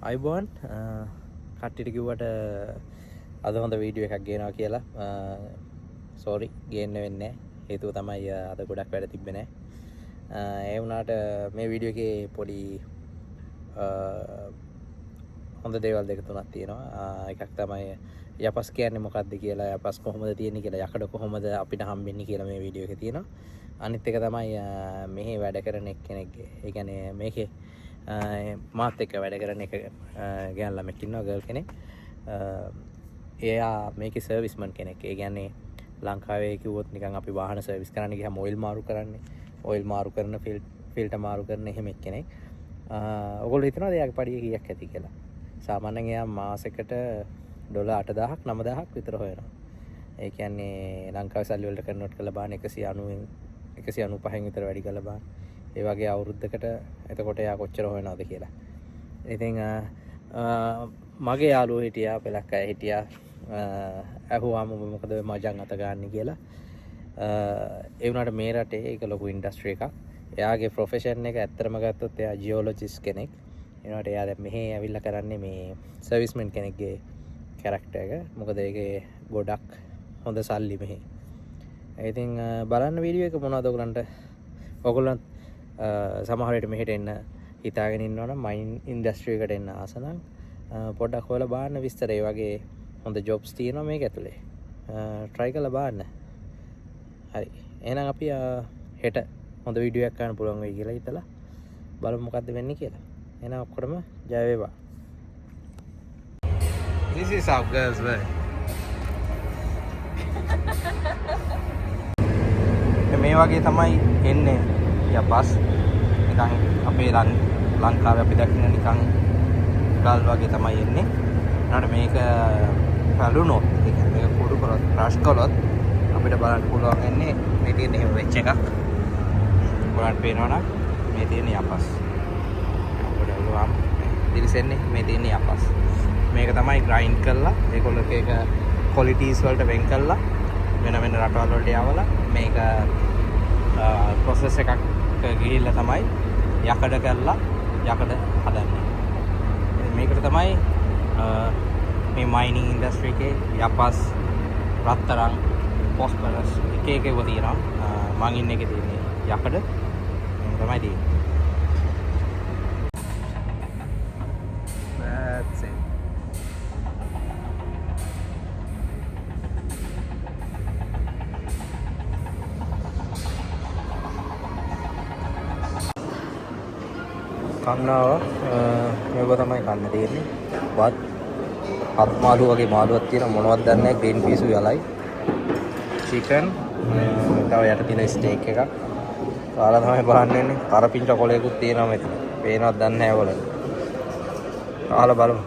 අයිබෝන් කට්ටිට කිව්වට අද හොඳ වීඩියෝ එකක් ගේනවා කියලා සෝරි ගේන්න වෙන්නේ හේතුව තමයි අද ගොඩක් වැඩ තිබ්බේ නැහැ. ඒ වුණාට මේ වීඩියෝ එකේ පොඩි හොඳ දේවල් දෙක තුනක් තියෙනවා. එකක් තමයි යපස් කියන්නේ මොකක්ද කියලා, යපස් කොහොමද තියෙන්නේ කියලා, යකඩ කොහොමද අපිට හම්බෙන්නේ කියලා මේ වීඩියෝ එකේ තියෙනවා. අනිත් එක තමයි මෙහි වැඩ කරන එක්කෙනෙක්ගේ, ඒ කියන්නේ මේකේ මාත් එක්ක වැඩ කරන එක ගෑන් ළමෙක් ඉන්නවා, ගර්ල් කෙනෙක්. එයා මේකේ සර්විස්මන් කෙනෙක්. ඒ කියන්නේ ලංකාවේ කිව්වොත් නිකන් අපි වාහන සර්විස් කරන්න ගියාම ඔයිල් මාරු කරන්නේ, ඔයිල් මාරු කරන ෆිල්ටර් මාරු කරන එහෙම එක්කෙනෙක්. ඔයගොල්ලෝ හිතනවාද එයාගේ පඩිය කීයක් ඇති කියලා? සාමාන්‍යයෙන් එයා මාසෙකට $8,000 9,000ක් විතර හොයනවා. ඒ කියන්නේ ලංකාවේ සල්ලි වලට කන්වර්ට් කරලා බලන්න 195න් විතර වැඩි කරලා බලන්න. ඒ වගේ අවුරුද්දකට එතකොට එයා කොච්චර හොයනවද කියලා. ඉතින් මගේ යාළුවෝ හිටියා, පෙලක් අය හිටියා. අහුවාම මොකද මජන් අත ගන්න කියලා. ඒ වුණාට මේ රටේ ඒක ලොකු ඉන්ඩස්ට්‍රි එකක්. එයාගේ ප්‍රොෆෙෂන් එක ඇත්තටම ගත්තොත් එයා ජියෝලොජිස්ට් කෙනෙක්. ඒ වුණාට එයා දැන් මෙහි ඇවිල්ලා කරන්නේ මේ සර්විස්මන් කෙනෙක්ගේ කැරක්ටර් එක. මොකද ඒකේ ගොඩක් හොඳ සල්ලි මෙහි. ඉතින් බලන්න වීඩියෝ එක මොනවද ඔයගොල්ලන් සමහර විට මෙහෙට එන්න හිතාගෙන ඉන්නවනම් මයින් ඉන්ඩස්ට්‍රි එකට එන්න ආස නම් පොඩ්ඩක් හොයලා බලන්න විස්තර. ඒ වගේ හොඳ ජොබ්ස් තියෙනවා මේක ඇතුලේ. try කරලා බලන්න. හරි. එහෙනම් අපි හෙට හොඳ වීඩියෝ එකක් ගන්න පුළුවන් වෙයි කියලා හිතලා බලමු මොකද්ද වෙන්නේ කියලා. එහෙනම් ඔක්කොටම ජය වේවා. This is how girls work. මේ වගේ තමයි එන්නේ යපස්. නිකන් අපේ ලංකාවේ අපි දකින්න නිකන් ගල් වගේ තමයි එන්නේ. ඊට මේක පැලුනොත්, ඒ කියන්නේ මේක කුඩු කරොත්, ක්‍රෂ් කරොත් අපිට බලන්න පුළුවන් එන්නේ මේ තියෙන එහෙම වෙච්ච එකක්. ඔයාලට පේනවනම් මේ තියෙන යපස්. අපිට බලුවාම දිලිසෙන්නේ මේ තියෙන යපස්. මේක තමයි ග්‍රයින්ඩ් කරලා ඒගොල්ලෝ ඒක ක්වොලිටිස් වලට වෙන් කරලා වෙන රටවල් වලට යවලා මේක ප්‍රොසෙස් එකක් ගිහිල්ලා තමයි යකඩ කරලා යකඩ හදන්නේ. මේකට තමයි මේ මයිනින් ඉන්ඩස්ට්‍රි එකේ යපස්, රත්තරන්, ෆොස්ෆරස් එක ඒවා තියෙනවා. මං ඉන්න එකේ තියෙන්නේ යකඩ. මේ තමයි තියෙන්නේ. That's it. කන්නාව මේක තමයි කන්න තියෙන්නේ. වත් හත් මාළු වගේ මාළුවක් තියෙන මොනවද දන්නේ නැහැ. ග්‍රීන් පීස් යලයි, චිකන්, තව යට තියෙන ස්ටේක් එකක්. කාලා තමයි බලන්න ඉන්නේ. කරපිංච කොලයකුත් තියෙනවා මෙතන. පේනවද දන්නේ නැහැ ඔයගොල්ලෝ. කාලා බලමු.